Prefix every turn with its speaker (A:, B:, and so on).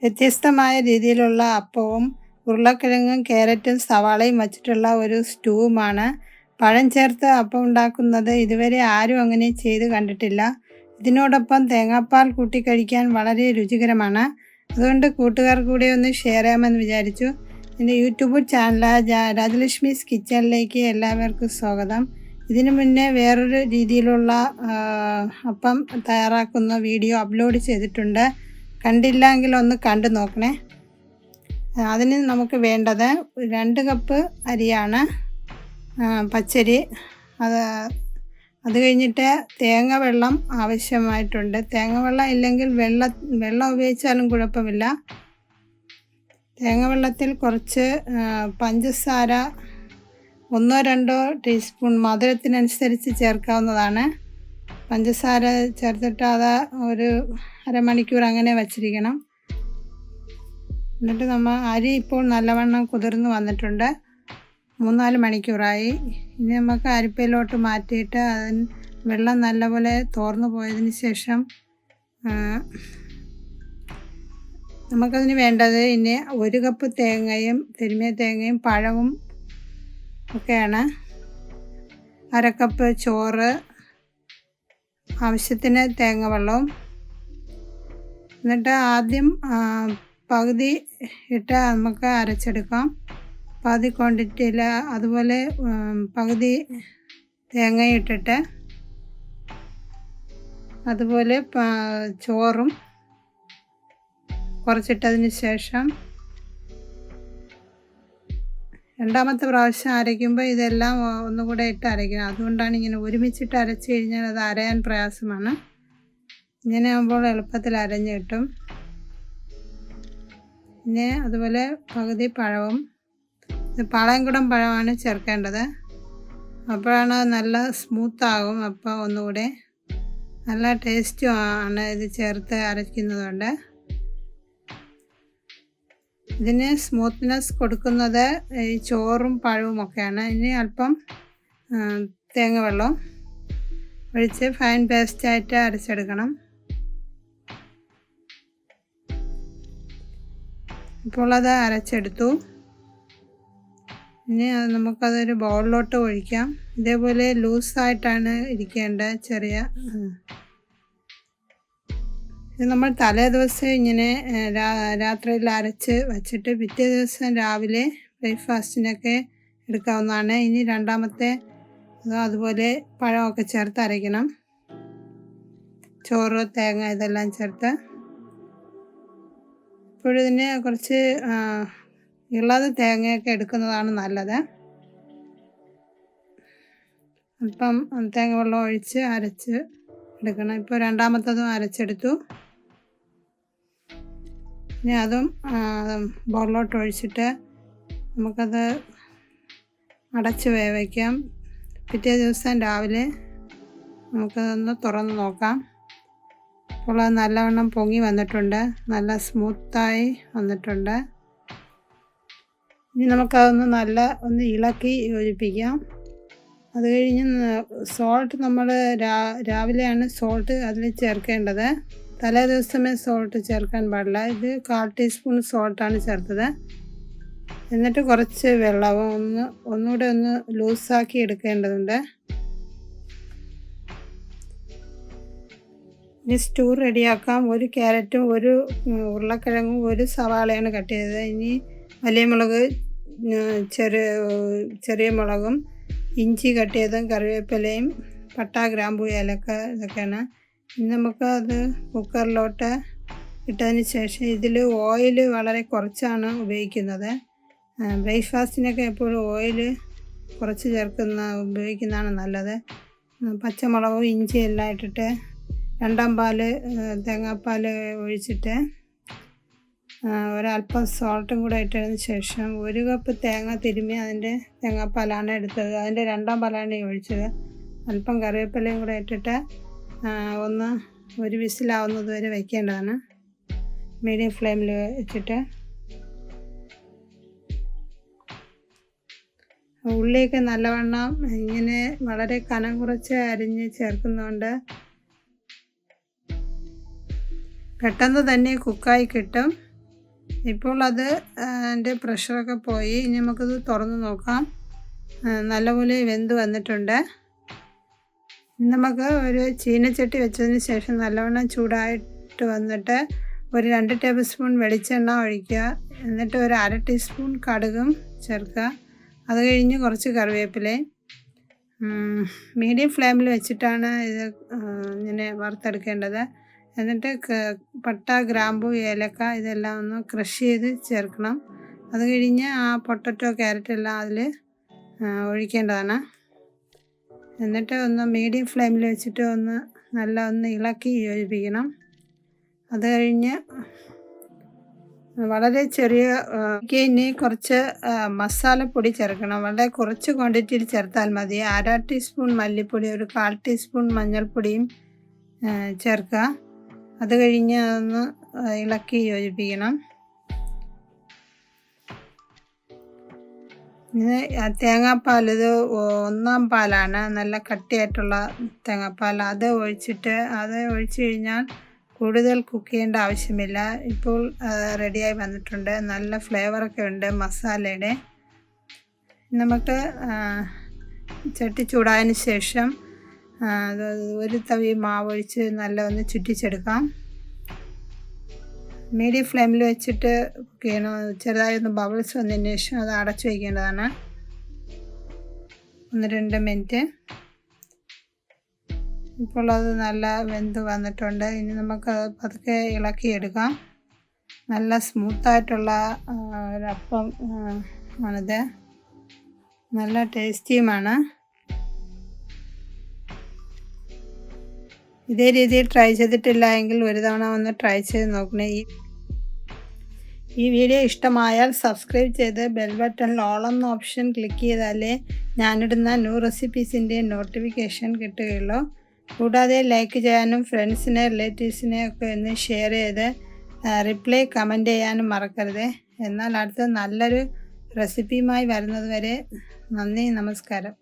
A: വ്യത്യസ്തമായ രീതിയിലുള്ള അപ്പവും ഉരുളക്കിഴങ്ങും ക്യാരറ്റും സവാളയും വച്ചിട്ടുള്ള ഒരു സ്റ്റൂവുമാണ്. പഴം ചേർത്ത് അപ്പം ഉണ്ടാക്കുന്നത് ഇതുവരെ ആരും അങ്ങനെ ചെയ്ത് കണ്ടിട്ടില്ല. ഇതിനോടൊപ്പം തേങ്ങാപ്പാൽ കൂട്ടി കഴിക്കാൻ വളരെ രുചികരമാണ്. അതുകൊണ്ട് കൂട്ടുകാർ കൂടെ ഒന്ന് ഷെയർ ചെയ്യാമെന്ന് വിചാരിച്ചു. എൻ്റെ യൂട്യൂബ് ചാനൽ രാജലക്ഷ്മീസ് കിച്ചണിലേക്ക് എല്ലാവർക്കും സ്വാഗതം. ഇതിനു മുന്നേ വേറൊരു രീതിയിലുള്ള അപ്പം തയ്യാറാക്കുന്ന വീഡിയോ അപ്ലോഡ് ചെയ്തിട്ടുണ്ട്. കണ്ടില്ലെങ്കിൽ ഒന്ന് കണ്ടു നോക്കണേ. അതിന് നമുക്ക് വേണ്ടത് 2 കപ്പ് അരിയാണ്, പച്ചരി. അത് കഴിഞ്ഞിട്ട് തേങ്ങ വെള്ളം ആവശ്യമായിട്ടുണ്ട്. തേങ്ങ വെള്ളം ഇല്ലെങ്കിൽ വെള്ളം ഉപയോഗിച്ചാലും കുഴപ്പമില്ല. തേങ്ങ വെള്ളത്തിൽ കുറച്ച് പഞ്ചസാര 1-2 ടീസ്പൂൺ മധുരത്തിനനുസരിച്ച് ചേർക്കാവുന്നതാണ്. പഞ്ചസാര ചേർത്തിട്ട് അത് ഒരു അരമണിക്കൂർ അങ്ങനെ വച്ചിരിക്കണം. എന്നിട്ട് അരി ഇപ്പോൾ നല്ലവണ്ണം കുതിർന്ന് വന്നിട്ടുണ്ട്. 3-4 മണിക്കൂറായി. ഇനി നമുക്ക് അരിപ്പയിലോട്ട് മാറ്റിയിട്ട് വെള്ളം നല്ലപോലെ തോർന്നു പോയതിന് ശേഷം നമുക്കതിന് വേണ്ടത് ഇനി 1 കപ്പ് തേങ്ങയും തിരുമിയ തേങ്ങയും പഴവും ഒക്കെയാണ്. 1/2 കപ്പ് ചോറ്, ആവശ്യത്തിന് തേങ്ങ വെള്ളവും. എന്നിട്ട് ആദ്യം പകുതി ഇട്ട് നമുക്ക് അരച്ചെടുക്കാം. പകുതി ക്വാണ്ടിറ്റിയിൽ അതുപോലെ പകുതി തേങ്ങ ഇട്ടിട്ട് അതുപോലെ ചോറും കുറച്ചിട്ടതിന് ശേഷം രണ്ടാമത്തെ പ്രാവശ്യം അരയ്ക്കുമ്പോൾ ഇതെല്ലാം ഒന്നുകൂടെ ഇട്ട് അരയ്ക്കണം. അതുകൊണ്ടാണ് ഇങ്ങനെ ഒരുമിച്ചിട്ട് അരച്ച് കഴിഞ്ഞാൽ അത് അരയാൻ പ്രയാസമാണ്. ഇങ്ങനെ ആകുമ്പോൾ എളുപ്പത്തിൽ അരഞ്ഞ് കിട്ടും. പിന്നെ അതുപോലെ പകുതി പഴവും, പാളയംകുടം പഴമാണ് ചേർക്കേണ്ടത്. അപ്പോഴാണ് നല്ല സ്മൂത്താകും. അപ്പോൾ ഒന്നുകൂടെ നല്ല ടേസ്റ്റും ആണ് ഇത് ചേർത്ത് അരയ്ക്കുന്നതുകൊണ്ട്. ഇതിന് സ്മൂത്ത്നെസ് കൊടുക്കുന്നത് ഈ ചോറും പഴവും ഒക്കെയാണ്. ഇനി അല്പം തേങ്ങ വെള്ളം ഒഴിച്ച് ഫൈൻ പേസ്റ്റായിട്ട് അരച്ചെടുക്കണം. ഇപ്പോൾ അത് അരച്ചെടുത്തു. ഇനി നമുക്കതൊരു ബൗളിലോട്ട് ഒഴിക്കാം. ഇതേപോലെ ലൂസായിട്ടാണ് ഇരിക്കേണ്ടത്. ഇത് നമ്മൾ തലേ ദിവസം ഇങ്ങനെ രാത്രിയിൽ അരച്ച് വച്ചിട്ട് പിറ്റേ ദിവസം രാവിലെ ബ്രേക്ക്ഫാസ്റ്റിനൊക്കെ എടുക്കാവുന്നതാണ്. ഇനി രണ്ടാമത്തെ അതുപോലെ പഴമൊക്കെ ചേർത്ത് അരയ്ക്കണം. ചോറ്, തേങ്ങ ഇതെല്ലാം ചേർത്ത്. ഇപ്പോഴിതിന് കുറച്ച് ഇളത് തേങ്ങയൊക്കെ എടുക്കുന്നതാണ് നല്ലത്. അല്പം തേങ്ങ വെള്ളം ഒഴിച്ച് അരച്ച് എടുക്കണം. ഇപ്പോൾ രണ്ടാമത്തതും അരച്ചെടുത്തു. ഇനി അതും ബൗളിലോട്ട് ഒഴിച്ചിട്ട് നമുക്കത് അടച്ച് വേവിക്കാം. പിറ്റേ ദിവസം രാവിലെ നമുക്കതൊന്ന് തുറന്ന് നോക്കാം. അപ്പോൾ അത് നല്ലവണ്ണം പൊങ്ങി വന്നിട്ടുണ്ട്, നല്ല സ്മൂത്തായി വന്നിട്ടുണ്ട്. ഇനി നമുക്കതൊന്ന് ഒന്ന് ഇളക്കി യോജിപ്പിക്കാം. അത് കഴിഞ്ഞ് സോൾട്ട് നമ്മൾ രാവിലെയാണ് സോൾട്ട് അതിൽ ചേർക്കേണ്ടത്. തലേ ദിവസമേ സോൾട്ട് ചേർക്കാൻ പാടില്ല. ഇത് 1/4 ടീസ്പൂൺ സോൾട്ടാണ് ചേർത്തത്. എന്നിട്ട് കുറച്ച് വെള്ളവും ഒന്നുകൂടെ ഒന്ന് ലൂസാക്കി എടുക്കേണ്ടതുണ്ട്. ഇനി സ്റ്റൂ റെഡിയാക്കാം. 1 ക്യാരറ്റും 1 ഉരുളക്കിഴങ്ങും 1 സവാളയാണ് കട്ട് ചെയ്തത്. ഇനി വലിയ മുളക്, ചെറിയ മുളകും, ഇഞ്ചി കട്ട് ചെയ്തതും, കറിവേപ്പിലയും, പട്ട, ഗ്രാമ്പൂ, ഏലക്ക ഇതൊക്കെയാണ്. ഇനി നമുക്ക് അത് കുക്കറിലോട്ട് ഇട്ടതിന് ശേഷം ഇതിൽ ഓയിൽ വളരെ കുറച്ചാണ് ഉപയോഗിക്കുന്നത്. ബ്രേക്ക്ഫാസ്റ്റിനൊക്കെ എപ്പോഴും ഓയിൽ കുറച്ച് ഉപയോഗിക്കുന്നതാണ് നല്ലത്. പച്ചമുളകും ഇഞ്ചിയും എല്ലാം ഇട്ടിട്ട് 2 പാല് തേങ്ങാപ്പാൽ ഒഴിച്ചിട്ട് ഒരല്പം സോൾട്ടും കൂടെ ഇട്ടതിന് ശേഷം 1 കപ്പ് തേങ്ങ തിരുമ്മി അതിൻ്റെ തേങ്ങാപ്പാലാണ് എടുത്തത്. അതിൻ്റെ 2 പാലാണ് ഒഴിച്ചത്. അല്പം കറിവേപ്പിലയും കൂടെ ഇട്ടിട്ട് ഒരു വിസിലാവുന്നത് വരെ വയ്ക്കേണ്ടതാണ്. മീഡിയം ഫ്ലെയിമിൽ വെച്ചിട്ട് ഉള്ളിയൊക്കെ നല്ലവണ്ണം ഇങ്ങനെ വളരെ കനം കുറച്ച് അരിഞ്ഞ് ചേർക്കുന്നതുകൊണ്ട് പെട്ടെന്ന് തന്നെ കുക്കായി കിട്ടും. ഇപ്പോൾ അത് അതിൻ്റെ പ്രഷറൊക്കെ പോയി. ഇനി നമുക്കത് തുറന്ന് നോക്കാം. നല്ലപോലെ വെന്ത് വന്നിട്ടുണ്ട്. ഇനി നമുക്ക് ഒരു ചീനച്ചട്ടി വെച്ചതിന് ശേഷം നല്ലവണ്ണം ചൂടായിട്ട് വന്നിട്ട് ഒരു 2 ടേബിൾ സ്പൂൺ വെളിച്ചെണ്ണ ഒഴിക്കുക. എന്നിട്ട് ഒരു 1/2 ടീസ്പൂൺ കടുകും ചേർക്കുക. അത് കഴിഞ്ഞ് കുറച്ച് കറിവേപ്പിലയും. മീഡിയം ഫ്ലെയിമിൽ വെച്ചിട്ടാണ് ഇത് ഇങ്ങനെ വറുത്തെടുക്കേണ്ടത്. എന്നിട്ട് പട്ട, ഗ്രാമ്പു, ഏലക്ക ഇതെല്ലാം ഒന്ന് ക്രഷ് ചെയ്ത് ചേർക്കണം. അത് കഴിഞ്ഞ് ആ പൊട്ടറ്റോ, ക്യാരറ്റ് എല്ലാം അതിൽ ഒഴിക്കേണ്ടതാണ്. എന്നിട്ട് ഒന്ന് മീഡിയം ഫ്ലെയിമിൽ വെച്ചിട്ട് ഒന്ന് ഇളക്കി യോജിപ്പിക്കണം. അത് കഴിഞ്ഞ് വളരെ ചെറിയ ഇനി കുറച്ച് മസാലപ്പൊടി ചേർക്കണം. വളരെ കുറച്ച് ക്വാണ്ടിറ്റിയിൽ ചേർത്താൽ മതി. 1/2 ടീസ്പൂൺ മല്ലിപ്പൊടി, ഒരു 1/4 ടീസ്പൂൺ മഞ്ഞൾപ്പൊടിയും ചേർക്കുക. അത് കഴിഞ്ഞ് അതൊന്ന് ഇളക്കി യോജിപ്പിക്കണം. ഇത് തേങ്ങാപ്പാൽ, ഇത് 1-ാം പാലാണ്, നല്ല കട്ടിയായിട്ടുള്ള തേങ്ങാപ്പാൽ. അത് ഒഴിച്ച് കഴിഞ്ഞാൽ കൂടുതൽ കുക്ക് ചെയ്യേണ്ട ആവശ്യമില്ല. ഇപ്പോൾ റെഡിയായി വന്നിട്ടുണ്ട്. നല്ല ഫ്ലേവറൊക്കെ ഉണ്ട് മസാലയുടെ. നമുക്ക് ചട്ടി ചൂടായതിന് ശേഷം ഒരു തവി മാവൊഴിച്ച് നല്ല ഒന്ന് ചുറ്റിച്ചെടുക്കാം. മീഡിയം ഫ്ലെയിമിൽ വെച്ചിട്ട് കുക്ക് ചെയ്യണം. ചെറുതായി ഒന്ന് ബബിൾസ് വന്നതിന് ശേഷം അത് അടച്ചു വയ്ക്കേണ്ടതാണ് 1-2 മിനിറ്റ്. ഇപ്പോൾ അത് നല്ല വെന്ത് വന്നിട്ടുണ്ട്. ഇനി നമുക്കത് പതുക്കെ ഇളക്കിയെടുക്കാം. നല്ല സ്മൂത്തായിട്ടുള്ള ഒരപ്പം ആണിത്. നല്ല ടേസ്റ്റിയുമാണ്. ഇതേ രീതിയിൽ ട്രൈ ചെയ്തിട്ടില്ല എങ്കിൽ ഒരു തവണ ഒന്ന് ട്രൈ ചെയ്ത് നോക്കണേ. ഈ വീഡിയോ ഇഷ്ടമായാൽ സബ്സ്ക്രൈബ് ചെയ്ത് ബെൽ ബട്ടണിൽ ഓൾ എന്ന ഓപ്ഷൻ ക്ലിക്ക് ചെയ്താലേ ഞാനിടുന്ന ന്യൂ റെസിപ്പീസിൻ്റെ നോട്ടിഫിക്കേഷൻ കിട്ടുകയുള്ളൂ. കൂടാതെ ലൈക്ക് ചെയ്യാനും ഫ്രണ്ട്സിനെ, റിലേറ്റീവ്സിനെ ഒക്കെ ഒന്ന് ഷെയർ ചെയ്ത് റിപ്ലൈ കമൻറ്റ് ചെയ്യാനും മറക്കരുത്. എന്നാൽ അടുത്ത നല്ലൊരു റെസിപ്പിയുമായി വരുന്നത് വരെ നന്ദി, നമസ്കാരം.